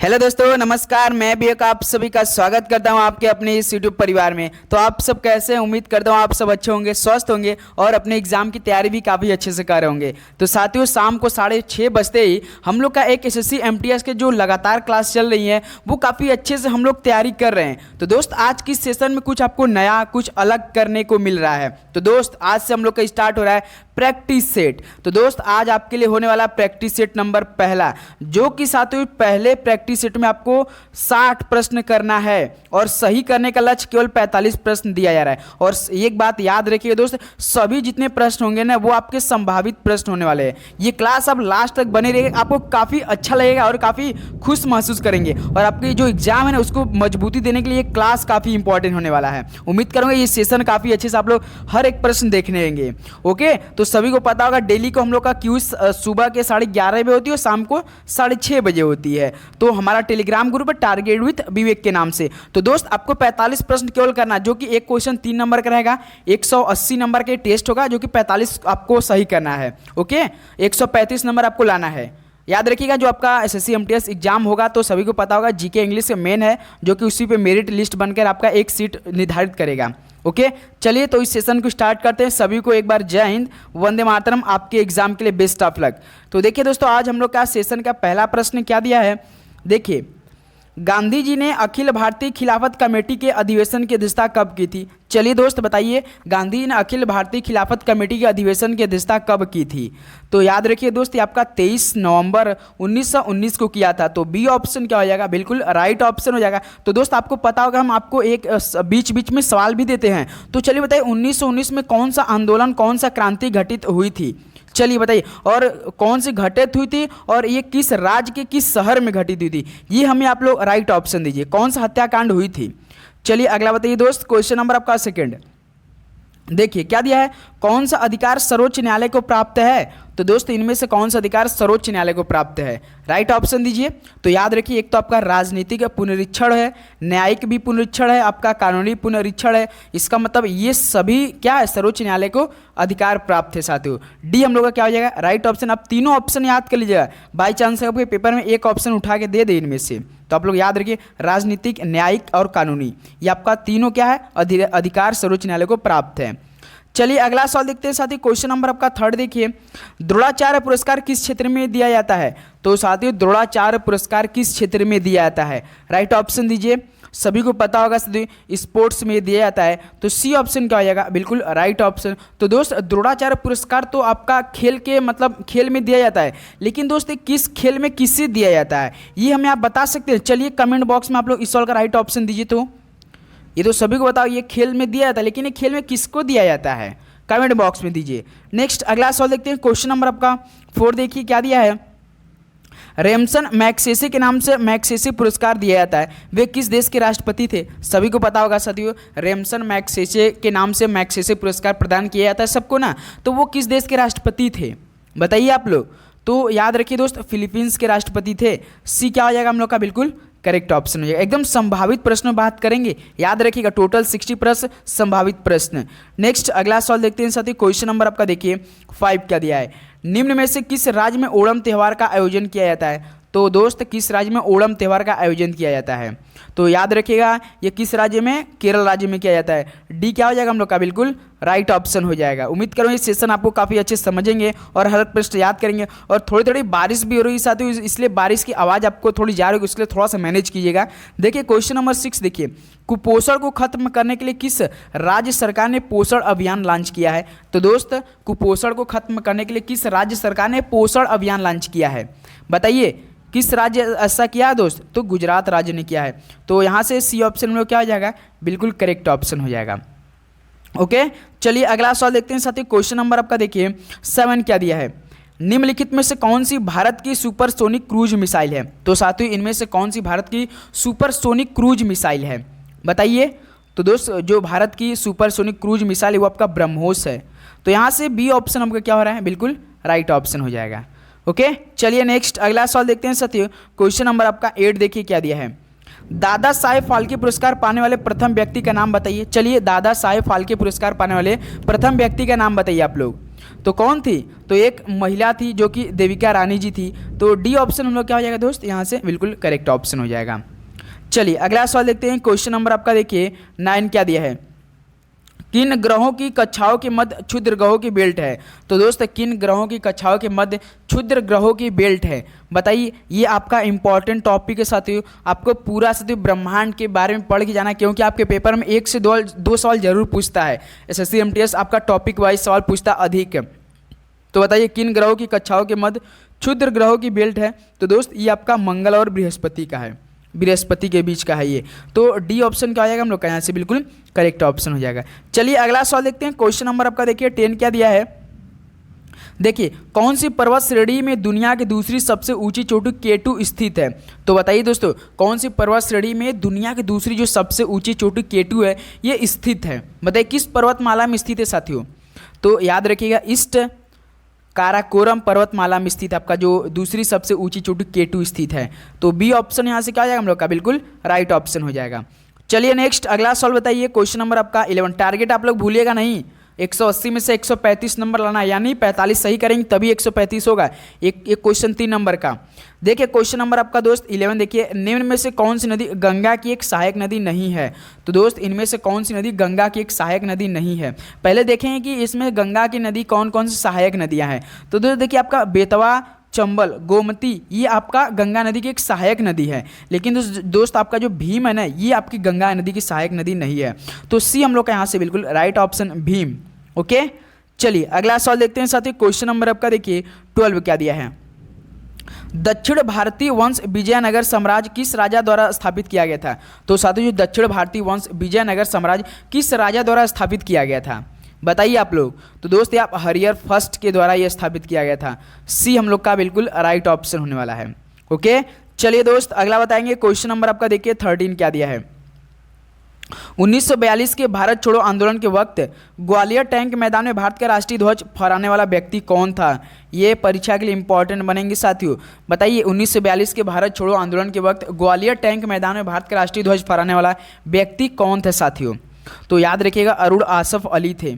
Hello दोस्तों, नमस्कार। मैं भी एक आप सभी का स्वागत करता हूं आपके अपने इस यूट्यूब परिवार में। तो आप सब कैसे हैं? उम्मीद करता हूं आप सब अच्छे होंगे, स्वस्थ होंगे और अपने एग्जाम की तैयारी भी काफ़ी अच्छे से कर रहे होंगे। तो साथियों, शाम को 6:30 बजते ही हम लोग का एक एसएससी एमटीएस के जो लगातार क्लास चल रही है वो काफ़ी अच्छे से हम लोग तैयारी कर रहे हैं। तो दोस्त, आज की सेशन में कुछ आपको नया, कुछ अलग करने को मिल रहा है। तो दोस्त, आज से हम लोग का स्टार्ट हो रहा है प्रैक्टिस सेट। तो दोस्त, आज आपके लिए होने वाला प्रैक्टिस सेट नंबर पहला, जो कि साथियों पहले प्रैक्टिस सेट में आपको 60 प्रश्न करना है और सही करने का लक्ष्य केवल 45 प्रश्न दिया जा रहा है। और एक बात याद रखिए दोस्त, सभी जितने प्रश्न होंगे ना वो आपके संभावित प्रश्न होने वाले हैं। ये क्लास अब लास्ट तक बनी रहेगी, आपको काफ़ी अच्छा लगेगा और काफ़ी खुश महसूस करेंगे। और आपके जो एग्जाम है ना उसको मजबूती देने के लिए ये क्लास काफ़ी इंपॉर्टेंट होने वाला है। उम्मीद करूँगा ये सेशन काफ़ी अच्छे से आप लोग हर एक प्रश्न देखने रहेंगे। ओके, तो सभी को पता होगा डेली को हम लोग का क्यूज सुबह के 11:30 बजे होती है और शाम को 6:30 बजे होती है। तो हमारा टेलीग्राम ग्रुप है टारगेट विथ विवेक के नाम से। तो दोस्त, आपको 45 प्रश्न केवल करना, जो कि एक क्वेश्चन 3 नंबर का रहेगा। 180 नंबर के टेस्ट होगा, जो कि 45 आपको सही करना है। ओके, 135 नंबर आपको लाना है। याद रखिएगा, जो आपका एसएससी एमटीएस एग्जाम होगा तो सभी को पता होगा जीके इंग्लिश मेन है, जो कि उसी पे मेरिट लिस्ट बनकर आपका एक सीट निर्धारित करेगा। ओके, चलिए तो इस सेशन को स्टार्ट करते हैं। सभी को एक बार जय हिंद, वंदे मातरम। आपके एग्जाम के लिए बेस्ट ऑफ लक। तो देखिए दोस्तों, आज हम लोग का सेशन का पहला प्रश्न क्या दिया है, देखिए। गांधी जी ने अखिल भारतीय खिलाफत कमेटी के अधिवेशन की अध्यक्षता कब की थी? चलिए दोस्त बताइए, गांधी जी ने अखिल भारतीय खिलाफत कमेटी के अधिवेशन की अध्यक्षता कब की थी? तो याद रखिए दोस्त, ये आपका 23 नवंबर 1919 को किया था। तो बी ऑप्शन क्या हो जाएगा? बिल्कुल राइट ऑप्शन हो जाएगा। तो दोस्त, आपको पता होगा हम आपको एक बीच बीच में सवाल भी देते हैं। तो चलिए बताइए, 1919 में कौन सा आंदोलन, कौन सा क्रांति घटित हुई थी? चलिए बताइए, और कौन सी घटित हुई थी और ये किस राज्य के किस शहर में घटित हुई थी? ये हमें आप लोग राइट ऑप्शन दीजिए, कौन सा हत्याकांड हुई थी। चलिए अगला बताइए दोस्त, क्वेश्चन नंबर आपका सेकंड। देखिए क्या दिया है, कौन सा अधिकार सर्वोच्च न्यायालय को प्राप्त है? तो दोस्त, इनमें से कौन सा अधिकार सर्वोच्च न्यायालय को प्राप्त है? राइट ऑप्शन दीजिए। तो याद रखिए, एक तो आपका राजनीतिक पुनरीक्षण है, न्यायिक भी पुनरीक्षण है, आपका कानूनी पुनरीक्षण है। इसका मतलब ये सभी क्या है, सर्वोच्च न्यायालय को अधिकार प्राप्त है साथियों। डी हम लोग का क्या हो जाएगा? Right option. आप तीनों ऑप्शन याद कर लीजिएगा, बाई चांस आपके पेपर में एक ऑप्शन उठा के दे दे इनमें से। तो आप लोग याद रखिए, राजनीतिक, न्यायिक और कानूनी, ये आपका तीनों क्या है, अधिकार सर्वोच्च न्यायालय को प्राप्त है। चलिए अगला सवाल देखते हैं साथियों, क्वेश्चन नंबर आपका थर्ड देखिए। द्रोणाचार्य पुरस्कार किस क्षेत्र में दिया जाता है? तो साथियों, द्रोणाचार्य पुरस्कार किस क्षेत्र में दिया जाता है? राइट ऑप्शन दीजिए। सभी को पता होगा साथियों स्पोर्ट्स में दिया जाता है। तो सी ऑप्शन क्या हो जाएगा? बिल्कुल राइट ऑप्शन। तो दोस्त, द्रोणाचार्य पुरस्कार तो आपका खेल के मतलब खेल में दिया जाता है, लेकिन दोस्त किस खेल में किससे दिया जाता है ये हमें आप बता सकते हैं? चलिए कमेंट बॉक्स में आप लोग इस सवाल का राइट ऑप्शन दीजिए। तो ये तो सभी को बताओ, ये खेल में दिया जाता है, लेकिन ये खेल में किसको दिया जाता है? कमेंट बॉक्स में दीजिए। नेक्स्ट अगला सवाल देखते हैं, क्वेश्चन नंबर आपका 4 देखिए क्या दिया है। रेमसन मैग्सेसे के नाम से मैग्सेसे पुरस्कार दिया जाता है, वे किस देश के राष्ट्रपति थे? सभी को पता होगा साथियों, रेमसन मैग्सेसे के नाम से मैग्सेसे पुरस्कार प्रदान किया जाता है सबको ना। तो वो किस देश के राष्ट्रपति थे बताइए आप लोग? तो याद रखिए दोस्त, फिलीपींस के राष्ट्रपति थे। सी क्या हो जाएगा हम लोग का? बिल्कुल करेक्ट ऑप्शन हो जाएगा। एकदम संभावित प्रश्नों बात करेंगे, याद रखिएगा, टोटल 60 प्रश्न संभावित प्रश्न। नेक्स्ट अगला सवाल देखते हैं साथी, क्वेश्चन नंबर आपका देखिए 5 क्या दिया है। निम्न में से किस राज्य में ओणम त्यौहार का आयोजन किया जाता है? तो दोस्त, किस राज्य में ओणम त्यौहार का आयोजन किया जाता है? तो याद रखिएगा, ये किस राज्य में? केरल राज्य में किया जाता है। डी क्या हो जाएगा हम लोग का? बिल्कुल राइट ऑप्शन हो जाएगा। उम्मीद करूँ ये सेशन आपको काफ़ी अच्छे समझेंगे और हर प्रश्न याद करेंगे। और थोड़ी थोड़ी बारिश भी हो रही है साथियों, इसलिए बारिश की आवाज़ आपको थोड़ी जा रही है, इसलिए थोड़ा सा मैनेज कीजिएगा। देखिए क्वेश्चन नंबर 6 देखिए, कुपोषण को खत्म करने के लिए किस राज्य सरकार ने पोषण अभियान लॉन्च किया है? तो दोस्त, कुपोषण को खत्म करने के लिए किस राज्य सरकार ने पोषण अभियान लॉन्च किया है? बताइए किस राज्य ऐसा किया है दोस्त? तो गुजरात राज्य ने किया है। तो यहाँ से सी ऑप्शन में क्या हो जाएगा? बिल्कुल करेक्ट ऑप्शन हो जाएगा। ओके, चलिए अगला सवाल देखते हैं साथियों, क्वेश्चन नंबर आपका देखिए 7 क्या दिया है। निम्नलिखित में से कौन सी भारत की सुपरसोनिक क्रूज मिसाइल है? तो साथियों, इनमें से कौन सी भारत की सुपरसोनिक क्रूज मिसाइल है बताइए? तो दोस्त, जो भारत की सुपरसोनिक क्रूज मिसाइल है वो आपका ब्रह्मोस है। तो यहाँ से बी ऑप्शन हमको क्या हो रहा है? बिल्कुल राइट ऑप्शन हो जाएगा। ओके, चलिए नेक्स्ट अगला सवाल देखते हैं साथियों, क्वेश्चन नंबर आपका 8 देखिए क्या दिया है। दादा साहेब फाल्के पुरस्कार पाने वाले प्रथम व्यक्ति का नाम बताइए। चलिए दादा साहेब फाल्के पुरस्कार पाने वाले प्रथम व्यक्ति का नाम बताइए आप लोग। तो कौन थी? तो एक महिला थी जो कि देविका रानी जी थी। तो डी ऑप्शन हम लोग क्या हो जाएगा दोस्त, यहाँ से बिल्कुल करेक्ट ऑप्शन हो जाएगा। चलिए अगला सवाल देखते हैं। क्वेश्चन नंबर आपका देखिए 9 क्या दिया है, किन ग्रहों की कक्षाओं के मध्य क्षुद्र ग्रहों की बेल्ट है? तो दोस्त किन ग्रहों की कक्षाओं के मध्य क्षुद्र ग्रहों की बेल्ट है, बताइए। ये आपका इंपॉर्टेंट टॉपिक है साथियों, आपको पूरा साथियों ब्रह्मांड के बारे में पढ़ के जाना है, क्योंकि आपके पेपर में 1 से 2 सवाल जरूर पूछता है। SSC MTS आपका टॉपिक वाइज सवाल पूछता अधिक। तो बताइए किन ग्रहों की कक्षाओं के मध्य क्षुद्र ग्रहों की बेल्ट है? तो दोस्त ये आपका मंगल और बृहस्पति का है, बृहस्पति के बीच का है ये। तो डी ऑप्शन क्या हो जाएगा हम लोग का, यहाँ से बिल्कुल करेक्ट ऑप्शन हो जाएगा। चलिए अगला सवाल देखते हैं। क्वेश्चन नंबर आपका देखिए 10 क्या दिया है, देखिए कौन सी पर्वत श्रेणी में दुनिया की दूसरी सबसे ऊंची चोटी K2 स्थित है? तो बताइए दोस्तों कौन सी पर्वत श्रेणी में दुनिया की दूसरी जो सबसे ऊंची चोटी K2 है ये स्थित है, बताइए किस पर्वतमाला में स्थित है साथियों? तो याद रखिएगा ईस्ट काराकोरम पर्वतमाला में स्थित आपका जो दूसरी सबसे ऊंची चोटी K2 स्थित है। तो बी ऑप्शन यहाँ से क्या हो जाएगा हम लोग का, बिल्कुल राइट ऑप्शन हो जाएगा। चलिए नेक्स्ट अगला सवाल बताइए। क्वेश्चन नंबर आपका 11, टारगेट आप लोग भूलिएगा नहीं, 180 में से 135 नंबर लाना है, यानी 45 सही करेंगे तभी 135 होगा। एक क्वेश्चन 3 नंबर का देखिए। क्वेश्चन नंबर आपका दोस्त 11 देखिए, निम्न में से कौन सी नदी गंगा की एक सहायक नदी नहीं है? तो दोस्त इनमें से कौन सी नदी गंगा की एक सहायक नदी नहीं है? पहले देखेंगे कि इसमें गंगा की नदी कौन कौन सी सहायक नदियाँ हैं। तो दोस्त देखिए आपका बेतवा, चंबल, गोमती ये आपका गंगा नदी की एक सहायक नदी है, लेकिन दोस्त आपका जो भीम है ना ये आपकी गंगा नदी की सहायक नदी नहीं है। तो सी हम लोग का यहाँ से बिल्कुल राइट ऑप्शन भीम। ओके चलिए अगला सवाल देखते हैं साथियों। क्वेश्चन नंबर आपका देखिए 12 क्या दिया है, दक्षिण भारतीय वंश विजयनगर साम्राज्य किस राजा द्वारा स्थापित किया गया था? तो साथियों जो दक्षिण भारतीय वंश विजयनगर साम्राज्य किस राजा द्वारा स्थापित किया गया था, बताइए आप लोग। तो दोस्त ये आप हरियर फर्स्ट के द्वारा ये स्थापित किया गया था। सी हम लोग का बिल्कुल राइट ऑप्शन होने वाला है। ओके चलिए दोस्त अगला बताएंगे। क्वेश्चन नंबर आपका देखिए 13 क्या दिया है, 1942 के भारत छोड़ो आंदोलन के वक्त ग्वालियर टैंक मैदान में भारत का राष्ट्रीय ध्वज फहराने वाला व्यक्ति कौन था? ये परीक्षा के लिए इंपॉर्टेंट बनेंगे साथियों। बताइए 1942 के भारत छोड़ो आंदोलन के वक्त ग्वालियर टैंक मैदान में भारत का राष्ट्रीय ध्वज फहराने वाला व्यक्ति कौन था साथियों? तो याद रखिएगा अरुण आसफ अली थे,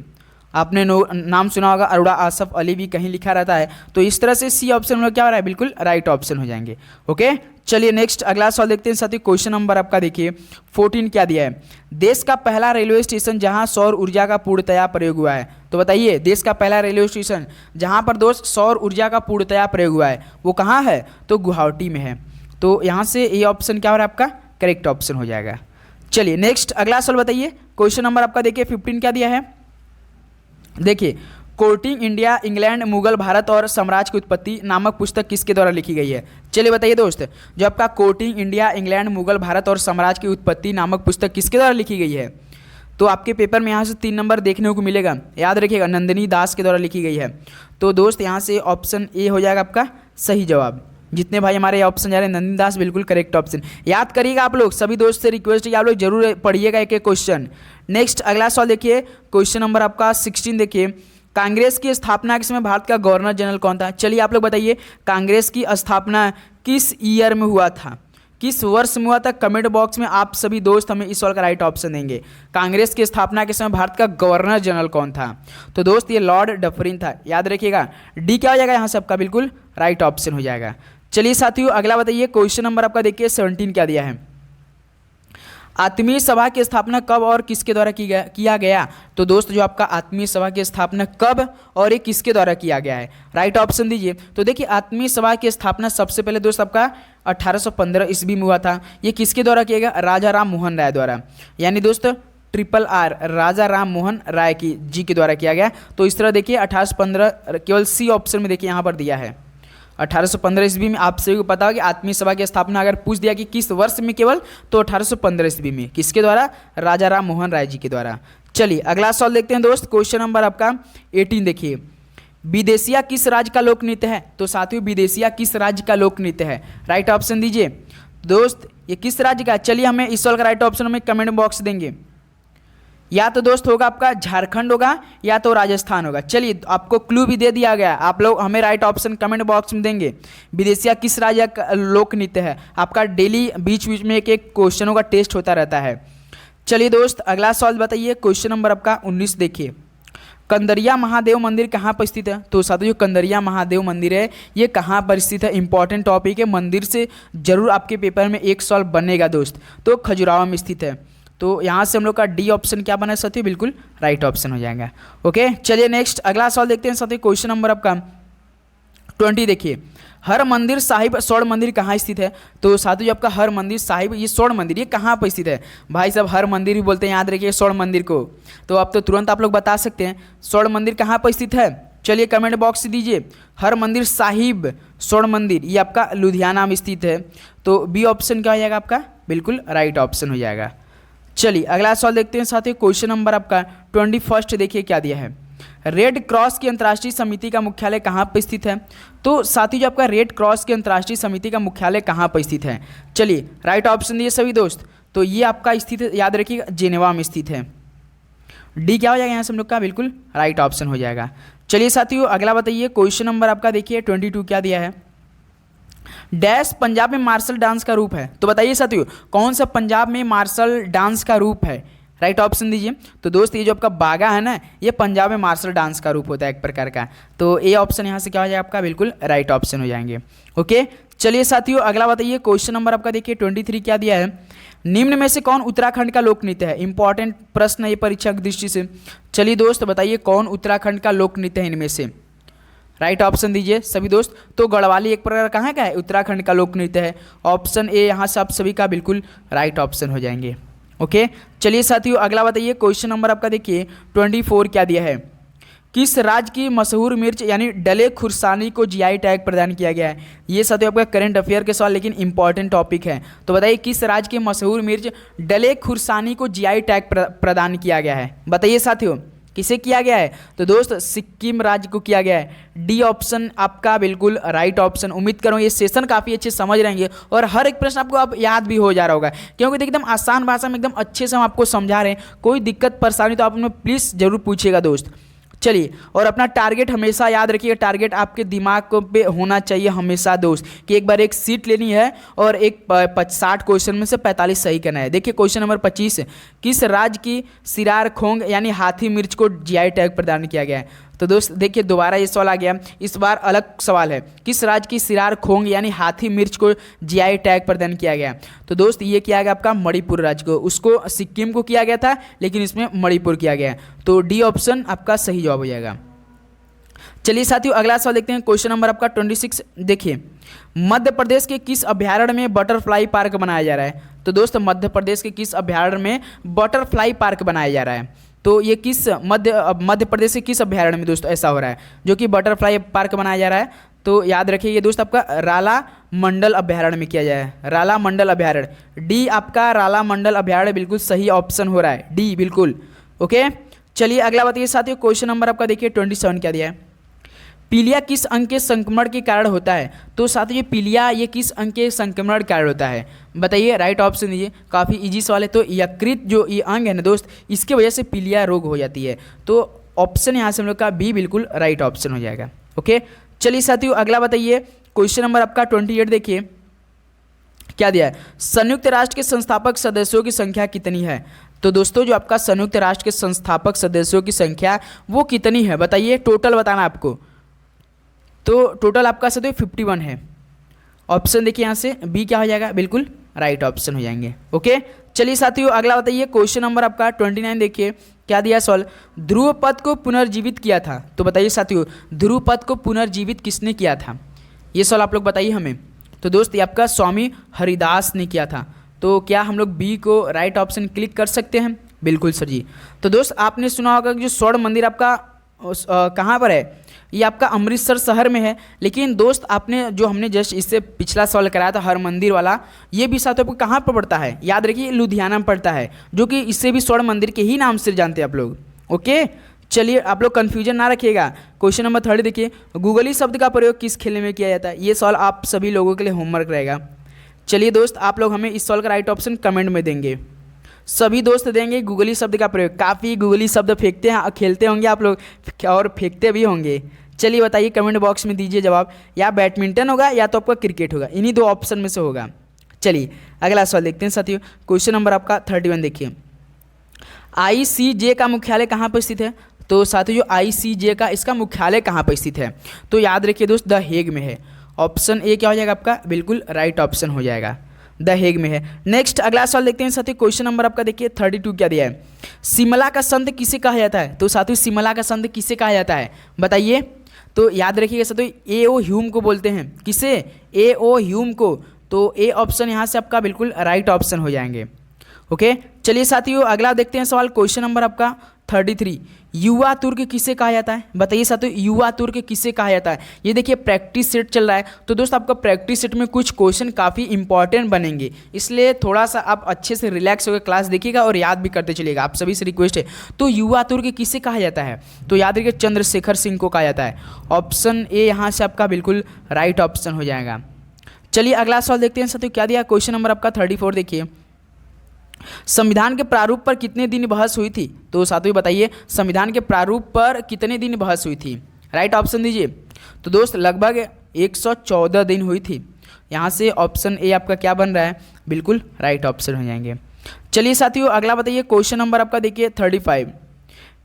आपने नाम सुना होगा, अरुणा आसफ अली भी कहीं लिखा रहता है। तो इस तरह से सी ऑप्शन में क्या हो रहा है, बिल्कुल राइट ऑप्शन हो जाएंगे। ओके चलिए नेक्स्ट अगला सवाल देखते हैं साथियों। क्वेश्चन नंबर आपका देखिए 14 क्या दिया है, देश का पहला रेलवे स्टेशन जहां सौर ऊर्जा का पूर्णतया प्रयोग हुआ है? तो बताइए देश का पहला रेलवे स्टेशन जहां पर दोस्त सौर ऊर्जा का पूर्णतया प्रयोग हुआ है वो कहाँ है? तो गुवाहाटी में है। तो यहाँ से ये ऑप्शन क्या हो रहा है आपका, करेक्ट ऑप्शन हो जाएगा। चलिए नेक्स्ट अगला सवाल बताइए। क्वेश्चन नंबर आपका देखिए 15 क्या दिया है, देखिए courting India England Mughal Bharat और साम्राज्य की उत्पत्ति नामक पुस्तक किसके द्वारा लिखी गई है? चलिए बताइए दोस्त, जो आपका courting India England Mughal Bharat और साम्राज्य की उत्पत्ति नामक पुस्तक किसके द्वारा लिखी गई है? तो आपके पेपर में यहाँ से 3 नंबर देखने को मिलेगा, याद रखिएगा नंदिनी दास के द्वारा लिखी गई है। तो दोस्त यहाँ से ऑप्शन ए हो जाएगा आपका सही जवाब। जितने भाई हमारे ऑप्शन जा रहे हैं नंदिनी दास बिल्कुल करेक्ट ऑप्शन। याद करिएगा आप लोग, सभी दोस्त से रिक्वेस्ट है कि आप लोग जरूर पढ़िएगा एक एक क्वेश्चन। नेक्स्ट अगला सवाल देखिए, क्वेश्चन नंबर आपका 16 देखिए, कांग्रेस की स्थापना के समय भारत का गवर्नर जनरल कौन था? चलिए आप लोग बताइए कांग्रेस की स्थापना किस ईयर में हुआ था, किस वर्ष में हुआ था? कमेंट बॉक्स में आप सभी दोस्त हमें इस सवाल का राइट ऑप्शन देंगे। कांग्रेस की स्थापना के समय भारत का गवर्नर जनरल कौन था? तो दोस्त ये लॉर्ड डफरिन था, याद रखिएगा। डी क्या हो जाएगा यहाँ से आपका बिल्कुल राइट ऑप्शन हो जाएगा। चलिए साथियों अगला बताइए। क्वेश्चन नंबर आपका देखिए 17 क्या दिया है, आत्मीय सभा की स्थापना कब और किसके द्वारा किया गया? तो दोस्त जो आपका आत्मीय सभा की स्थापना कब और ये किसके द्वारा किया गया है, राइट ऑप्शन दीजिए। तो देखिए आत्मीय सभा की स्थापना सबसे पहले दोस्त आपका 1815 ईस्वी में हुआ था। ये किसके द्वारा किया गया? राजा राम मोहन राय द्वारा, यानी दोस्त RRR राजा राम मोहन राय की जी के द्वारा किया गया। तो इस तरह देखिए 1815 केवल सी ऑप्शन में देखिए यहाँ पर दिया है 1815 ईस्वी में। आप सभी को पता होगा कि आत्मीय सभा की स्थापना अगर पूछ दिया कि किस वर्ष में केवल, तो 1815 ईस्वी में। किसके द्वारा? राजा राम मोहन राय जी के द्वारा। चलिए अगला सवाल देखते हैं दोस्त। क्वेश्चन नंबर आपका 18 देखिए, विदेशिया किस राज्य का लोक नृत्य है? तो साथियों विदेशिया किस राज्य का लोक नृत्य है, राइट ऑप्शन दीजिए दोस्त। ये किस राज्य का? चलिए हमें इस सवाल का राइट ऑप्शन हमें कमेंट बॉक्स देंगे। या तो दोस्त होगा आपका झारखंड होगा या तो राजस्थान होगा। चलिए आपको क्लू भी दे दिया गया, आप लोग हमें राइट ऑप्शन कमेंट बॉक्स में देंगे। विदेशिया किस राज्य का लोक नृत्य है? आपका डेली बीच बीच में एक एक क्वेश्चनों का टेस्ट होता रहता है। चलिए दोस्त अगला सवाल बताइए। क्वेश्चन नंबर आपका 19 देखिए, कंदरिया महादेव मंदिर कहाँ पर स्थित है? तो साथियों कंदरिया महादेव मंदिर है ये कहाँ पर स्थित है? इंपॉर्टेंट टॉपिक है, मंदिर से जरूर आपके पेपर में एक सवाल बनेगा दोस्त। तो खजुराहो में स्थित है। तो यहाँ से हम लोग का डी ऑप्शन क्या बना है साथियों? बिल्कुल राइट ऑप्शन हो जाएगा। ओके, चलिए नेक्स्ट अगला सवाल देखते हैं साथियों। क्वेश्चन नंबर आपका 20 देखिए, हर मंदिर साहिब स्वर्ण मंदिर कहाँ स्थित है? तो साथियों जो आपका हर मंदिर साहिब ये स्वर्ण मंदिर ये कहाँ पर स्थित है? भाई साहब हर मंदिर भी बोलते हैं, याद रखिए स्वर्ण मंदिर को। तो अब तो तुरंत आप लोग बता सकते हैं स्वर्ण मंदिर कहाँ पर स्थित है। चलिए कमेंट बॉक्स से दीजिए। हर मंदिर साहिब स्वर्ण मंदिर ये आपका लुधियाना में स्थित है। तो बी ऑप्शन क्या हो जाएगा आपका? बिल्कुल राइट ऑप्शन हो जाएगा। चलिए अगला सवाल देखते हैं साथियों। क्वेश्चन नंबर आपका 21 देखिए क्या दिया है। रेड क्रॉस की अंतर्राष्ट्रीय समिति का मुख्यालय कहाँ पर स्थित है? तो साथियों जो आपका रेड क्रॉस की अंतर्राष्ट्रीय समिति का मुख्यालय कहाँ पर स्थित है? चलिए राइट ऑप्शन दिए सभी दोस्त। तो ये आपका स्थित है, याद रखिएगा जेनेवा में स्थित है। डी क्या हो जाएगा यहाँ से हम लोग का? बिल्कुल राइट ऑप्शन हो जाएगा। चलिए साथियों अगला बताइए। क्वेश्चन नंबर आपका देखिए 22 क्या दिया है। डैश पंजाब में मार्शल डांस का रूप है। तो बताइए साथियों कौन सा पंजाब में मार्शल डांस का रूप है? राइट ऑप्शन दीजिए। तो दोस्त ये जो आपका बागा है ना ये पंजाब में मार्शल डांस का रूप होता है एक प्रकार का। तो ए ऑप्शन यहाँ से क्या हो जाएगा आपका? बिल्कुल राइट ऑप्शन हो जाएंगे। ओके, चलिए साथियों अगला बताइए। क्वेश्चन नंबर आपका देखिए 23 क्या दिया है। निम्न में से कौन उत्तराखंड का लोक नृत्य है? इंपॉर्टेंट प्रश्न है ये परीक्षा की दृष्टि से। चलिए दोस्त बताइए कौन उत्तराखंड का लोक नृत्य है इनमें से? राइट ऑप्शन दीजिए सभी दोस्त। तो गढ़वाली एक प्रकार कहाँ का है? उत्तराखंड का लोक नृत्य है। ऑप्शन ए यहाँ से आप सभी का बिल्कुल राइट ऑप्शन हो जाएंगे। ओके, चलिए साथियों अगला बताइए। क्वेश्चन नंबर आपका देखिए 24 क्या दिया है। किस राज्य की मशहूर मिर्च यानी डले खुरसानी को जीआई टैग प्रदान किया गया है? ये साथियों आपका करंट अफेयर के सवाल लेकिन इंपॉर्टेंट टॉपिक है। तो बताइए किस राज्य की मशहूर मिर्च डले खुरसानी को जीआई टैग प्रदान किया गया है? बताइए साथियों किसे किया गया है? तो दोस्त सिक्किम राज्य को किया गया है। डी ऑप्शन आपका बिल्कुल राइट ऑप्शन। उम्मीद करूँ ये सेशन काफ़ी अच्छे समझ रहेंगे और हर एक प्रश्न आपको अब याद भी हो जा रहा होगा, क्योंकि एकदम आसान भाषा में एकदम अच्छे से हम आपको समझा रहे हैं। कोई दिक्कत परेशानी तो आप हमें प्लीज़ जरूर पूछिएगा दोस्त। चलिए और अपना टारगेट हमेशा याद रखिएगा, टारगेट आपके दिमाग पे होना चाहिए हमेशा दोस्त कि एक बार एक सीट लेनी है और एक 60 क्वेश्चन में से 45 सही करना है। देखिए क्वेश्चन नंबर 25, किस राज्य की सिरार खोंग यानी हाथी मिर्च को जीआई टैग प्रदान किया गया है? तो दोस्त देखिए दोबारा ये सवाल आ गया, इस बार अलग सवाल है। किस राज्य की सिरार खोंग यानी हाथी मिर्च को जीआई टैग प्रदान किया गया? तो दोस्त ये किया गया आपका मणिपुर राज्य को। उसको सिक्किम को किया गया था लेकिन इसमें मणिपुर किया गया। तो डी ऑप्शन आपका सही जवाब हो जाएगा। चलिए साथियों अगला सवाल देखते हैं। क्वेश्चन नंबर आपका 26 देखिए, मध्य प्रदेश के किस अभ्यारण्य में बटरफ्लाई पार्क बनाया जा रहा है? तो दोस्त मध्य प्रदेश के किस अभ्यारण्य में बटरफ्लाई पार्क बनाया जा रहा है? तो ये किस मध्य प्रदेश के किस अभ्यारण्य में दोस्तों ऐसा हो रहा है जो कि बटरफ्लाई पार्क बनाया जा रहा है? तो याद रखिए ये दोस्त आपका राला मंडल अभ्यारण्य में किया जाए। राला मंडल अभ्यारण्य, डी आपका राला मंडल अभ्यारण्य बिल्कुल सही ऑप्शन हो रहा है, डी बिल्कुल। ओके, चलिए अगला बताइए साथियों। क्वेश्चन नंबर आपका देखिए 27 क्या दिया है। पीलिया किस अंग के संक्रमण के कारण होता है? तो साथियों ये पीलिया ये किस अंग के संक्रमण के कारण होता है? बताइए राइट ऑप्शन दीजिए। काफ़ी इजी सवाल है। तो यकृत जो ये अंग है ना दोस्त इसके वजह से पीलिया रोग हो जाती है। तो ऑप्शन यहाँ से हम लोग का बी बिल्कुल राइट ऑप्शन हो जाएगा। ओके, चलिए साथियों अगला बताइए। क्वेश्चन नंबर आपका 28 देखिए क्या दिया है। संयुक्त राष्ट्र के संस्थापक सदस्यों की संख्या कितनी है? तो दोस्तों जो आपका संयुक्त राष्ट्र के संस्थापक सदस्यों की संख्या वो कितनी है बताइए, टोटल बताना आपको। तो टोटल आपका साथियों 51 है। ऑप्शन देखिए यहाँ से बी क्या हो जाएगा, बिल्कुल राइट ऑप्शन हो जाएंगे। ओके, चलिए साथियों अगला बताइए। क्वेश्चन नंबर आपका 29 देखिए क्या दिया सवाल। ध्रुव पद को पुनर्जीवित किया था। तो बताइए साथियों ध्रुव पद को पुनर्जीवित किसने किया था? ये सवाल आप लोग बताइए हमें। तो दोस्त ये आपका स्वामी हरिदास ने किया था। तो क्या हम लोग बी को राइट ऑप्शन क्लिक कर सकते हैं? बिल्कुल सर जी। तो दोस्त आपने सुना होगा कि जो स्वर्ण मंदिर आपका कहाँ पर है, ये आपका अमृतसर शहर में है। लेकिन दोस्त आपने जो हमने जस्ट इससे पिछला सवाल कराया था हर मंदिर वाला, ये भी साथ आपको कहाँ पर पड़ता है? याद रखिए लुधियाना में पड़ता है, जो कि इससे भी स्वर्ण मंदिर के ही नाम से जानते हैं आप लोग। ओके, चलिए आप लोग कन्फ्यूजन ना रखिएगा। क्वेश्चन नंबर 30 देखिए, गूगली शब्द का प्रयोग किस खेल में किया जाता है? ये सवाल आप सभी लोगों के लिए होमवर्क रहेगा। चलिए दोस्त आप लोग हमें इस सवाल का राइट ऑप्शन कमेंट में देंगे। सभी दोस्त देंगे गूगली शब्द का प्रयोग। काफ़ी गूगली शब्द फेंकते हैं, खेलते होंगे आप लोग और फेंकते भी होंगे। चलिए बताइए कमेंट बॉक्स में दीजिए जवाब। या बैडमिंटन होगा या तो आपका क्रिकेट होगा, इन्हीं दो ऑप्शन में से होगा। चलिए अगला सवाल देखते हैं साथियों। क्वेश्चन नंबर आपका 31 देखिए, ICJ का मुख्यालय कहाँ पर स्थित है? तो साथ ही जो ICJ का इसका मुख्यालय कहाँ पर स्थित है? तो याद रखिए दोस्त, द हेग में है। ऑप्शन ए क्या हो जाएगा आपका? बिल्कुल राइट ऑप्शन हो जाएगा, द हेग में है। नेक्स्ट अगला सवाल देखते हैं साथियों। क्वेश्चन नंबर आपका देखिए 32 क्या दिया है? शिमला का संत किसे कहा जाता है? तो साथियों शिमला का संत किसे कहा जाता है बताइए? तो याद रखिएगा साथियों, A.O. ह्यूम को बोलते हैं। किसे? A.O. ह्यूम को। तो ए ऑप्शन यहाँ से आपका बिल्कुल राइट ऑप्शन हो जाएंगे। ओके, चलिए साथियों अगला देखते हैं सवाल। क्वेश्चन नंबर आपका 33, युवा तुर्क किसे कहा जाता है? बताइए साथियों, युवा तुर्क किसे कहा जाता है? ये देखिए प्रैक्टिस सेट चल रहा है, तो दोस्त आपका प्रैक्टिस सेट में कुछ क्वेश्चन काफ़ी इंपॉर्टेंट बनेंगे, इसलिए थोड़ा सा आप अच्छे से रिलैक्स होकर क्लास देखिएगा और याद भी करते चलिएगा। आप सभी से रिक्वेस्ट है। तो युवा तुर्क किसे कहा जाता है? तो याद रखिए चंद्रशेखर सिंह को कहा जाता है। ऑप्शन ए यहाँ से आपका बिल्कुल राइट ऑप्शन हो जाएगा। चलिए अगला सवाल देखते हैं साथियों, क्या दिया? क्वेश्चन नंबर आपका 34 देखिए, संविधान के प्रारूप पर कितने दिन बहस हुई थी? तो साथियों बताइए, संविधान के प्रारूप पर कितने दिन बहस हुई थी? राइट ऑप्शन दीजिए। तो दोस्त लगभग 114 दिन हुई थी। यहाँ से ऑप्शन ए आपका क्या बन रहा है? बिल्कुल राइट ऑप्शन हो जाएंगे। चलिए साथियों अगला बताइए। क्वेश्चन नंबर आपका देखिए 35,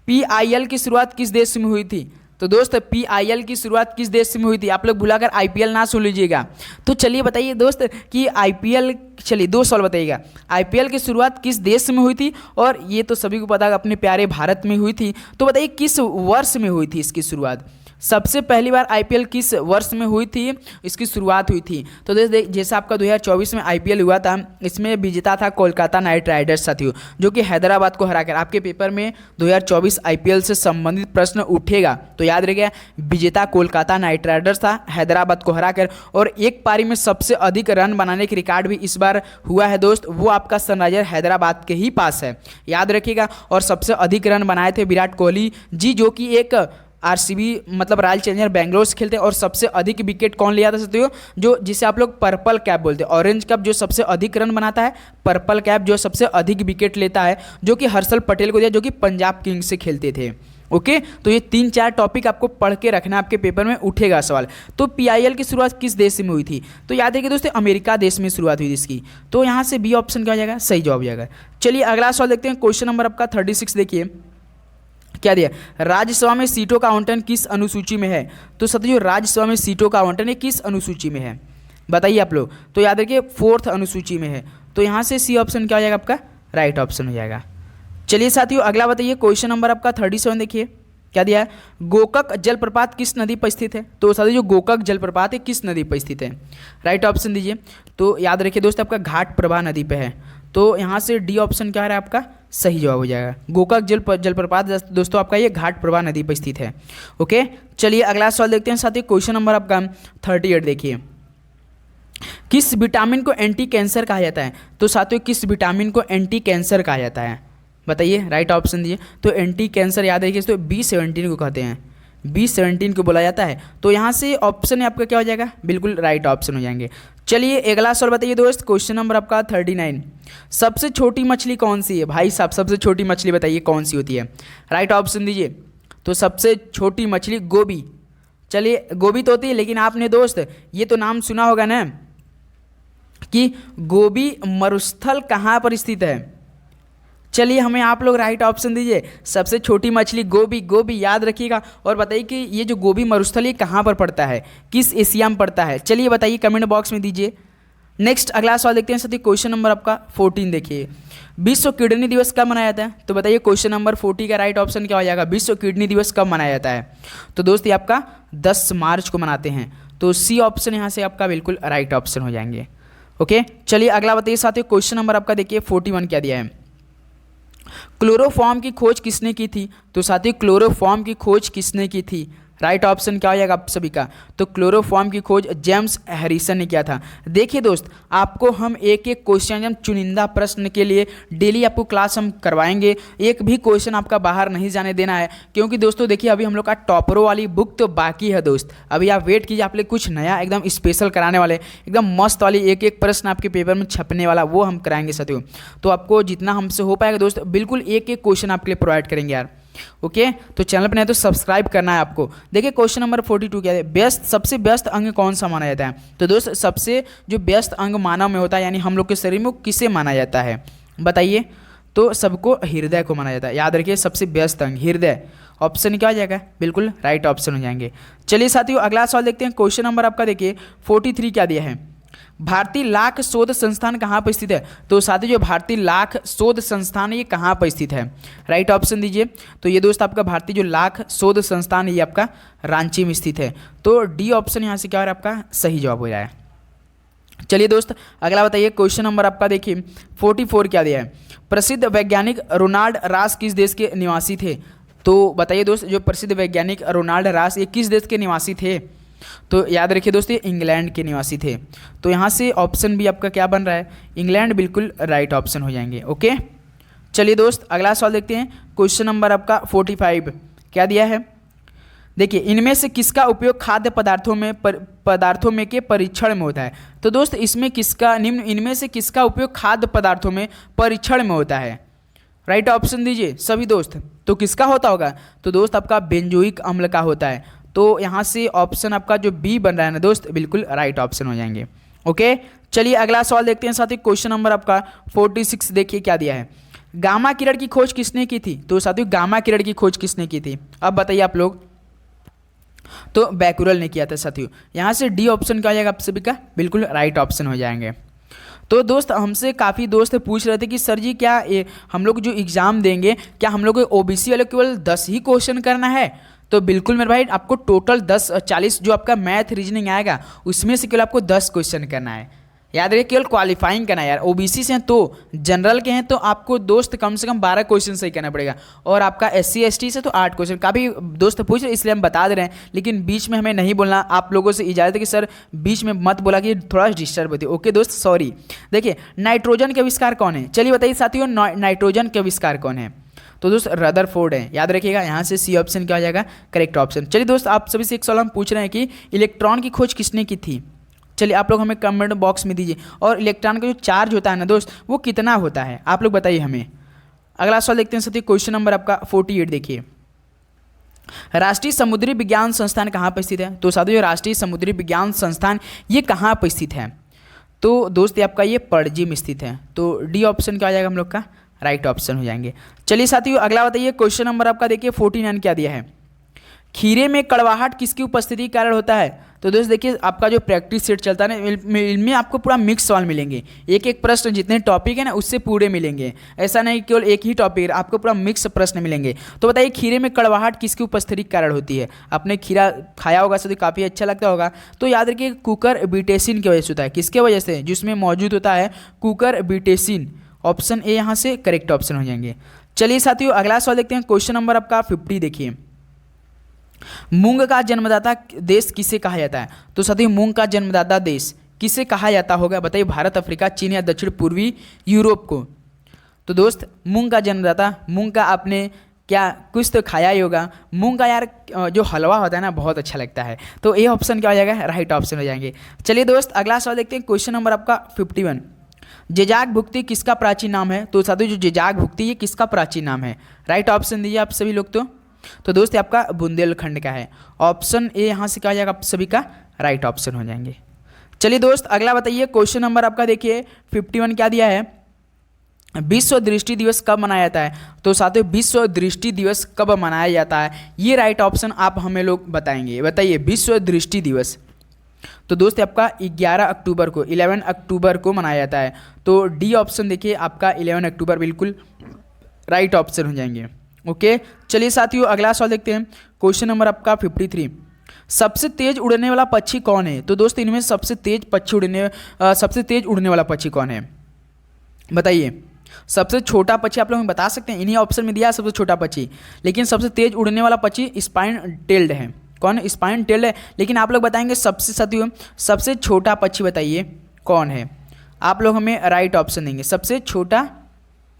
PIL की शुरुआत किस देश में हुई थी? तो दोस्त PIL की शुरुआत किस देश में हुई थी? आप लोग भुलाकर IPL ना सुन लीजिएगा। तो चलिए बताइए दोस्त कि IPL, चलिए 2 सवाल बताइएगा। IPL की शुरुआत किस देश में हुई थी? और ये तो सभी को पता है अपने प्यारे भारत में हुई थी। तो बताइए किस वर्ष में हुई थी इसकी शुरुआत? सबसे पहली बार IPL किस वर्ष में हुई थी, इसकी शुरुआत हुई थी? तो जैसा आपका 2024 में IPL हुआ था, इसमें विजेता था कोलकाता नाइट राइडर्स साथियों, जो कि हैदराबाद को हराकर, आपके पेपर में 2024 IPL से संबंधित प्रश्न उठेगा तो याद रखिएगा, विजेता कोलकाता नाइट राइडर्स था हैदराबाद को हराकर। और एक पारी में सबसे अधिक रन बनाने की रिकॉर्ड भी इस बार हुआ है दोस्त, वो आपका सनराइजर हैदराबाद के ही पास है, याद रखिएगा। और सबसे अधिक रन बनाए थे विराट कोहली जी, जो कि एक RCB मतलब रॉयल चैलेंजर बेंगलोर से खेलते हैं। और सबसे अधिक विकेट कौन लिया था साथियों? जो जिसे आप लोग पर्पल कैप बोलते हैं, ऑरेंज कैप जो सबसे अधिक रन बनाता है, पर्पल कैप जो सबसे अधिक विकेट लेता है, जो कि हर्षल पटेल को दिया, जो कि पंजाब किंग्स से खेलते थे। ओके, तो ये 3-4 टॉपिक आपको पढ़ के रखना, आपके पेपर में उठेगा सवाल। तो PIL की शुरुआत किस देश में हुई थी? तो याद रखिए दोस्तों, अमेरिका देश में शुरुआत हुई थी इसकी। तो यहाँ से बी ऑप्शन क्या हो जाएगा? सही जवाब हो जाएगा। चलिए अगला सवाल देखते हैं। क्वेश्चन नंबर आपका 36 देखिए, क्या दिया? राज्यसभा में सीटों का आवंटन किस अनुसूची में है? तो साथियों राज्यसभा में सीटों का आवंटन ये किस अनुसूची में है बताइए आप लोग? तो याद रखिए 4th अनुसूची में है। तो यहाँ से सी ऑप्शन क्या हो जाएगा? आपका राइट ऑप्शन हो जाएगा। चलिए साथियों अगला बताइए। क्वेश्चन नंबर आपका 37 देखिए, क्या दिया है? गोकक जलप्रपात किस नदी पर स्थित है? तो साथियों जो गोकक जलप्रपात है किस नदी पर स्थित है? राइट ऑप्शन दीजिए। तो याद रखिए दोस्त आपका घाट प्रभा नदी पे है। तो यहाँ से डी ऑप्शन क्या है आपका? सही जवाब हो जाएगा। गोकक जलप्रपात दोस्तों आपका ये घाट प्रभा नदी पर स्थित है। ओके, चलिए अगला सवाल देखते हैं साथियों। क्वेश्चन नंबर आपका 38 देखिए, किस विटामिन को एंटी कैंसर कहा जाता है? तो साथियों किस विटामिन को एंटी कैंसर कहा जाता है बताइए? राइट ऑप्शन दीजिए। तो एंटी कैंसर याद रखिए तो B17 को कहते हैं, B17 को बोला जाता है। तो यहाँ से ऑप्शन आपका क्या हो जाएगा? बिल्कुल राइट ऑप्शन हो जाएंगे। चलिए अगला सवाल बताइए दोस्त। क्वेश्चन नंबर आपका 39, सबसे छोटी मछली कौन सी है? भाई साहब सबसे छोटी मछली बताइए कौन सी होती है? राइट ऑप्शन दीजिए। तो सबसे छोटी मछली गोभी। चलिए गोभी तो होती है, लेकिन आपने दोस्त ये तो नाम सुना होगा ना कि गोभी मरुस्थल कहाँ पर स्थित है? चलिए हमें आप लोग राइट ऑप्शन दीजिए। सबसे छोटी मछली गोभी, गोभी याद रखिएगा। और बताइए कि ये जो गोभी मरुस्थल ये कहाँ पर पड़ता है, किस एशिया में पड़ता है? चलिए बताइए कमेंट बॉक्स में दीजिए। नेक्स्ट अगला सवाल देखते हैं साथी। क्वेश्चन नंबर आपका 14 देखिए, विश्व किडनी दिवस कब मनाया जाता है? तो बताइए क्वेश्चन नंबर 40 का राइट ऑप्शन क्या हो जाएगा? विश्व किडनी दिवस कब मनाया जाता है? तो दोस्त ये आपका 10 मार्च को मनाते हैं। तो सी ऑप्शन यहाँ से आपका बिल्कुल राइट ऑप्शन हो जाएंगे। ओके, चलिए अगला बताइए साथियों। क्वेश्चन नंबर आपका देखिए 41 क्या दिया है? क्लोरोफॉर्म की खोज किसने की थी? तो साथियों क्लोरोफॉर्म की खोज किसने की थी? राइट ऑप्शन क्या हो जाएगा आप सभी का? तो क्लोरोफॉर्म की खोज जेम्स हैरिसन ने किया था। देखिए दोस्त आपको हम एक एक क्वेश्चन चुनिंदा प्रश्न के लिए डेली आपको क्लास हम करवाएंगे। एक भी क्वेश्चन आपका बाहर नहीं जाने देना है, क्योंकि दोस्तों देखिए अभी हम लोग का टॉपरों वाली बुक तो बाकी है दोस्त। अभी आप वेट कीजिए, आप लोग कुछ नया एकदम स्पेशल कराने वाले, एकदम मस्त वाली एक एक प्रश्न आपके पेपर में छपने वाला वो हम कराएंगे साथियों। तो आपको जितना हमसे हो पाएगा दोस्त बिल्कुल एक एक क्वेश्चन आपके लिए प्रोवाइड करेंगे यार। ओके, तो चैनल पर नहीं तो सब्सक्राइब करना है आपको। देखिए क्वेश्चन नंबर 42 क्या है? व्यस्त सबसे व्यस्त अंग कौन सा माना जाता है? तो दोस्त सबसे जो व्यस्त अंग मानव में होता है, यानी हम लोग के शरीर में, किसे माना जाता है बताइए? तो सबको हृदय को माना जाता है। याद रखिए सबसे व्यस्त अंग हृदय, ऑप्शन क्या हो जाएगा, बिल्कुल राइट ऑप्शन हो जाएंगे। चलिए साथियों अगला सवाल देखते हैं। क्वेश्चन नंबर आपका देखिए 43 क्या दिया है, भारतीय लाख शोध संस्थान कहाँ पर स्थित है। तो साथियों जो भारतीय लाख शोध संस्थान है ये कहाँ पर स्थित है, राइट ऑप्शन दीजिए। तो ये दोस्त आपका भारतीय जो लाख शोध संस्थान है ये आपका रांची में स्थित है। तो डी ऑप्शन यहाँ से क्या हो रहा है, आपका सही जवाब हो रहा है। चलिए दोस्त अगला बताइए। क्वेश्चन नंबर आपका देखिए 44 क्या दिया है, प्रसिद्ध वैज्ञानिक रोनाल्ड रास किस देश के निवासी थे। तो बताइए दोस्त जो प्रसिद्ध वैज्ञानिक रोनाल्ड रास ये किस देश के निवासी थे। तो याद रखिए दोस्त ये इंग्लैंड के निवासी थे। तो यहाँ से ऑप्शन भी आपका क्या बन रहा है, इंग्लैंड, बिल्कुल राइट ऑप्शन हो जाएंगे। ओके चलिए दोस्त अगला सवाल देखते हैं। क्वेश्चन नंबर आपका 45 क्या दिया है, देखिए इनमें से किसका उपयोग खाद्य पदार्थों में के परीक्षण में होता है। तो दोस्त इसमें किसका निम्न इनमें से किसका उपयोग खाद्य पदार्थों में परीक्षण में होता है, राइट ऑप्शन दीजिए सभी दोस्त। तो किसका होता होगा, तो दोस्त आपका बेंजोइक अम्ल का होता है। तो यहाँ से ऑप्शन आपका जो बी बन रहा है ना दोस्त, बिल्कुल राइट ऑप्शन हो जाएंगे। ओके चलिए अगला सवाल देखते हैं साथियों। क्वेश्चन नंबर आपका 46 देखिए क्या दिया है, गामा किरण की खोज किसने की थी। तो साथियों गामा किरण की खोज किसने की थी, अब बताइए आप लोग। तो बैकुरल ने किया था साथियों। यहाँ से डी ऑप्शन क्या हो जाएगा आप सभी का, बिल्कुल राइट ऑप्शन हो जाएंगे। तो दोस्त हमसे काफ़ी दोस्त पूछ रहे थे कि सर जी क्या हम लोग जो एग्ज़ाम देंगे क्या हम लोग ओबीसी वाले केवल 10 ही क्वेश्चन करना है। तो बिल्कुल मेरे भाई आपको टोटल 40 जो आपका मैथ रीजनिंग आएगा उसमें से केवल आपको 10 क्वेश्चन करना है। याद रखिए केवल क्वालिफाइंग करना है यार, ओबीसी से हैं तो जनरल के हैं तो आपको दोस्त कम से कम 12 क्वेश्चन सही करना पड़ेगा, और आपका SC ST से तो 8 क्वेश्चन। काफ़ी दोस्त पूछ रहे इसलिए हम बता दे रहे हैं, लेकिन बीच में हमें नहीं बोलना। आप लोगों से इजाज़त है कि सर बीच में मत बोला कि थोड़ा डिस्टर्ब होती है। ओके दोस्त सॉरी। देखिए नाइट्रोजन के आविष्कार कौन है, चलिए बताइए साथियों नाइट्रोजन के आविष्कार कौन है। तो दोस्त रदरफोर्ड है, याद रखिएगा। यहाँ से सी ऑप्शन क्या हो जाएगा, करेक्ट ऑप्शन। चलिए दोस्त आप सभी से एक सवाल हम पूछ रहे हैं कि इलेक्ट्रॉन की खोज किसने की थी। चलिए आप लोग हमें कमेंट बॉक्स में दीजिए, और इलेक्ट्रॉन का जो चार्ज होता है ना दोस्त वो कितना होता है आप लोग बताइए हमें। अगला सवाल देखते हैं साथियों। क्वेश्चन नंबर आपका 48 देखिए, राष्ट्रीय समुद्री विज्ञान संस्थान कहाँ पर स्थित है। तो साथियों राष्ट्रीय समुद्री विज्ञान संस्थान ये कहाँ पर स्थित है। तो दोस्त आपका ये पणजी में स्थित है। तो डी ऑप्शन क्या आ जाएगा हम लोग का, राइट ऑप्शन हो जाएंगे। चलिए साथियों अगला बताइए। क्वेश्चन नंबर आपका देखिए 49 क्या दिया है, खीरे में कड़वाहट किसकी उपस्थिति के कारण होता है। तो दोस्त देखिए आपका जो प्रैक्टिस सेट चलता है ना इनमें आपको पूरा मिक्स सवाल मिलेंगे, एक एक प्रश्न जितने टॉपिक है ना उससे पूरे मिलेंगे। ऐसा नहीं केवल एक ही टॉपिक, आपको पूरा मिक्स प्रश्न मिलेंगे। तो बताइए खीरे में कड़वाहट किसकी उपस्थिति के कारण होती है। आपने खीरा खाया होगा तो काफ़ी अच्छा लगता होगा। तो याद रखिए कुकर बिटेसिन की वजह से होता है। किसके वजह से, जिसमें मौजूद होता है कुकर बिटेसिन। ऑप्शन ए यहाँ से करेक्ट ऑप्शन हो जाएंगे। चलिए साथियों अगला सवाल देखते हैं। क्वेश्चन नंबर आपका 50 देखिए, मूंग का जन्मदाता देश किसे कहा जाता है। तो साथियों मूंग का जन्मदाता देश किसे कहा जाता होगा बताइए, भारत, अफ्रीका, चीन या दक्षिण पूर्वी यूरोप को। तो दोस्त मूंग का जन्मदाता, मूंग का आपने क्या कुछ तो खाया ही होगा। मूंग का यार जो हलवा होता है ना बहुत अच्छा लगता है। तो ये ऑप्शन क्या हो जाएगा, राइट ऑप्शन हो जाएंगे। चलिए दोस्त अगला सवाल देखते हैं। क्वेश्चन नंबर आपका 51, जेजाक भुक्ति किसका प्राचीन नाम है। तो साथियों जो जेजाक भुक्ति ये किसका प्राचीन नाम है, राइट ऑप्शन दीजिए आप सभी लोग। तो दोस्त आपका बुंदेलखंड का है। ऑप्शन ए यहाँ से कहा जाएगा आप सभी का राइट ऑप्शन हो जाएंगे। चलिए दोस्त अगला बताइए। क्वेश्चन नंबर आपका देखिए 51 क्या दिया है, विश्व दृष्टि दिवस कब मनाया जाता है। तो साथियों विश्व दृष्टि दिवस कब मनाया जाता है, ये राइट ऑप्शन आप हमें लोग बताएंगे। बताइए विश्व दृष्टि दिवस। तो दोस्त आपका 11 अक्टूबर को 11 अक्टूबर को मनाया जाता है। तो डी ऑप्शन देखिए आपका 11 अक्टूबर बिल्कुल राइट ऑप्शन हो जाएंगे। ओके चलिए साथियों अगला सवाल देखते हैं। क्वेश्चन नंबर आपका 53, सबसे तेज उड़ने वाला पक्षी कौन है। तो दोस्त इनमें सबसे तेज उड़ने वाला पक्षी कौन है बताइए। सबसे छोटा पक्षी आप लोग बता सकते हैं, इन्हीं ऑप्शन में दिया है सबसे छोटा पक्षी, लेकिन सबसे तेज उड़ने वाला पक्षी स्पाइन टेल्ड है। कौन, स्पाइन टेल्ड है। लेकिन आप लोग बताएंगे सबसे साथियों सबसे छोटा पक्षी बताइए कौन है। आप लोग हमें राइट ऑप्शन देंगे, सबसे छोटा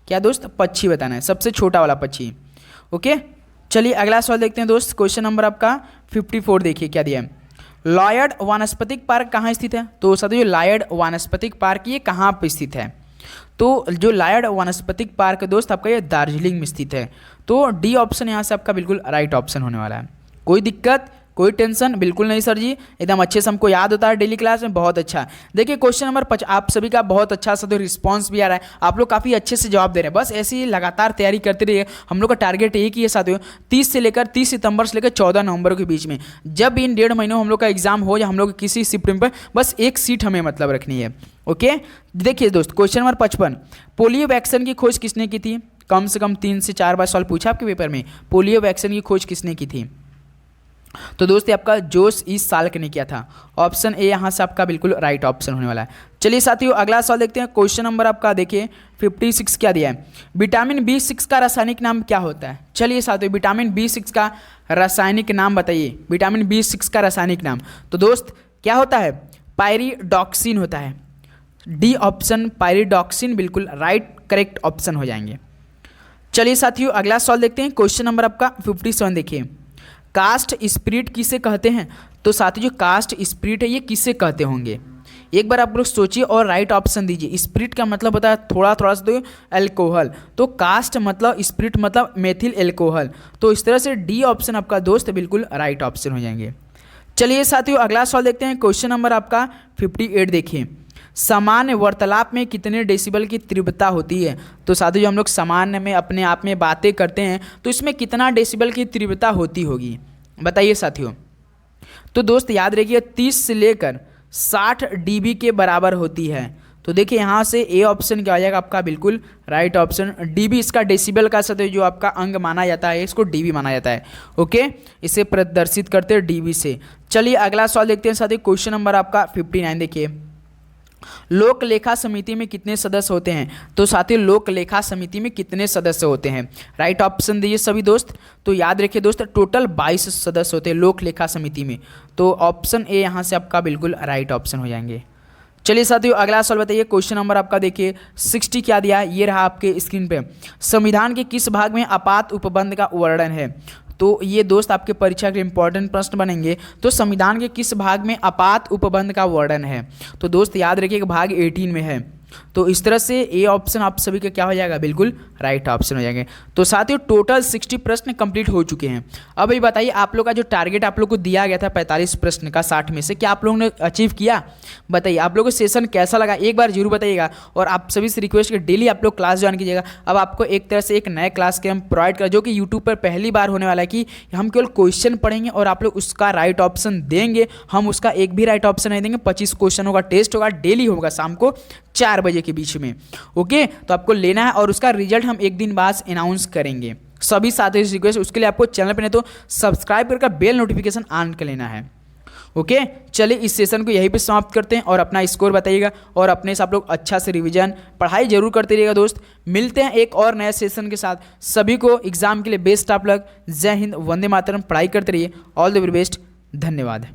क्या दोस्त पक्षी बताना है, सबसे छोटा वाला पक्षी। ओके चलिए अगला सवाल देखते हैं दोस्त। क्वेश्चन नंबर आपका 54 देखिए क्या दिया है, लॉयड वानस्पतिक पार्क कहाँ स्थित है। तो साथियों लॉयड वानस्पतिक पार्क ये कहाँ पर स्थित है। तो जो लॉयड वानस्पतिक पार्क दोस्त आपका ये दार्जिलिंग में स्थित है। तो डी ऑप्शन यहाँ से आपका बिल्कुल राइट ऑप्शन होने वाला है। कोई दिक्कत कोई टेंशन बिल्कुल नहीं सर जी, एकदम अच्छे से हमको याद होता है डेली क्लास में, बहुत अच्छा। देखिए क्वेश्चन नंबर 5 आप सभी का बहुत अच्छा सा तो रिस्पांस भी आ रहा है, आप लोग काफ़ी अच्छे से जवाब दे रहे हैं। बस ऐसे ही लगातार तैयारी करते रहिए। हम लोग का टारगेट एक ही है साथियों, 30 सितंबर से लेकर 14 नवंबर के बीच में, जब इन 1.5 महीनों हम लोग का एग्जाम हो या हम लोग किसी शिफ्ट में बस एक सीट हमें मतलब रखनी है। ओके, देखिए दोस्त क्वेश्चन नंबर 55, पोलियो वैक्सीन की खोज किसने की थी? कम से कम 3 से 4 बार सवाल पूछा आपके पेपर में, पोलियो वैक्सीन की खोज किसने की थी? तो दोस्त ये आपका जोस इस साल्क ने किया था। ऑप्शन ए यहाँ से आपका बिल्कुल राइट ऑप्शन होने वाला है। चलिए साथियों अगला सवाल देखते हैं। क्वेश्चन नंबर आपका देखिए 56 क्या दिया है, विटामिन B6 का रासायनिक नाम क्या होता है? चलिए साथियों विटामिन B6 का रासायनिक नाम बताइए, विटामिन B6 का रासायनिक नाम। तो दोस्त क्या होता है? पायरिडॉक्सिन होता है। डी ऑप्शन पायरिडॉक्सिन बिल्कुल राइट करेक्ट ऑप्शन हो जाएंगे। चलिए साथियों अगला सवाल देखते हैं। क्वेश्चन नंबर आपका 57 देखिए, कास्ट स्पिरिट किसे कहते हैं? तो साथियों जो कास्ट स्पिरिट है ये किसे कहते होंगे? एक बार आप लोग सोचिए और राइट ऑप्शन दीजिए। स्पिरिट का मतलब होता है थोड़ा थोड़ा सा तो अल्कोहल, तो कास्ट मतलब स्पिरिट मतलब मेथिल एल्कोहल, तो इस तरह से डी ऑप्शन आपका दोस्त बिल्कुल राइट ऑप्शन हो जाएंगे। चलिए साथियों अगला सवाल देखते हैं। क्वेश्चन नंबर आपका 58 देखिए, सामान्य वार्तालाप में कितने डेसिबल की तीव्रता होती है? तो साथियों जो हम लोग सामान्य में अपने आप में बातें करते हैं तो इसमें कितना डेसिबल की तीव्रता होती होगी बताइए साथियों। तो दोस्त याद रखिए 30 से लेकर 60 dB के बराबर होती है। तो देखिए यहाँ से ए ऑप्शन क्या हो जाएगा आपका बिल्कुल राइट ऑप्शन। डीबी इसका डेसिबल का साथ जो आपका अंग माना जाता है इसको डीबी माना जाता है। ओके, इसे प्रदर्शित करते हैं डीबी से। चलिए अगला सवाल देखते हैं साथियों। क्वेश्चन नंबर आपका 59 देखिए, लोक लेखा समिति में कितने सदस्य होते हैं? तो साथियों लोक लेखा समिति में कितने सदस्य होते हैं? राइट ऑप्शन दीजिए सभी दोस्त। तो याद रखिए दोस्त टोटल 22 सदस्य होते हैं लोक लेखा समिति में, तो ऑप्शन ए यहाँ से आपका बिल्कुल राइट ऑप्शन हो जाएंगे। चलिए साथियों अगला सवाल बताइए। क्वेश्चन नंबर आपका देखिए 60 क्या दिया है, ये रहा आपके स्क्रीन पे। संविधान के किस भाग में आपात उपबंध का वर्णन है? तो ये दोस्त आपके परीक्षा के इंपॉर्टेंट प्रश्न बनेंगे। तो संविधान के किस भाग में आपात उपबंध का वर्णन है? तो दोस्त याद रखिए भाग 18 में है। तो इस तरह से ए ऑप्शन आप सभी का क्या हो जाएगा बिल्कुल राइट ऑप्शन हो जाएंगे। तो साथियों टोटल 60 प्रश्न कंप्लीट हो चुके हैं। अब ये बताइए आप लोग का जो टारगेट आप लोग को दिया गया था 45 प्रश्न का 60 में से क्या आप लोगों ने अचीव किया? बताइए आप लोगों को सेशन कैसा लगा एक बार जरूर बताइएगा। और आप सभी से रिक्वेस्ट कि डेली आप लोग क्लास ज्वाइन कीजिएगा। अब आपको एक तरह से एक नए क्लास के हम प्रोवाइड कर जो कि यूट्यूब पर पहली बार होने वाला है कि हम केवल क्वेश्चन पढ़ेंगे और आप लोग उसका राइट ऑप्शन देंगे। हम उसका एक भी राइट ऑप्शन नहीं देंगे। 25 क्वेश्चनों का टेस्ट होगा, डेली होगा शाम को 4 बजे के बीच में। ओके, तो आपको लेना है और उसका रिजल्ट हम एक दिन बाद अनाउंस करेंगे। सभी साथियों से रिक्वेस्ट, उसके लिए आपको चैनल पर नहीं तो सब्सक्राइब करके बेल नोटिफिकेशन ऑन कर लेना है। ओके, चलिए इस सेशन को यहीं पे समाप्त करते हैं और अपना स्कोर बताइएगा और अपने से आप लोग अच्छा से रिवीजन पढ़ाई जरूर करते रहिएगा दोस्त। मिलते हैं एक और नए सेशन के साथ। सभी को एग्जाम के लिए बेस्ट ऑफ लक। जय हिंद, वंदे मातरम। पढ़ाई करते रहिए। All the very best. धन्यवाद।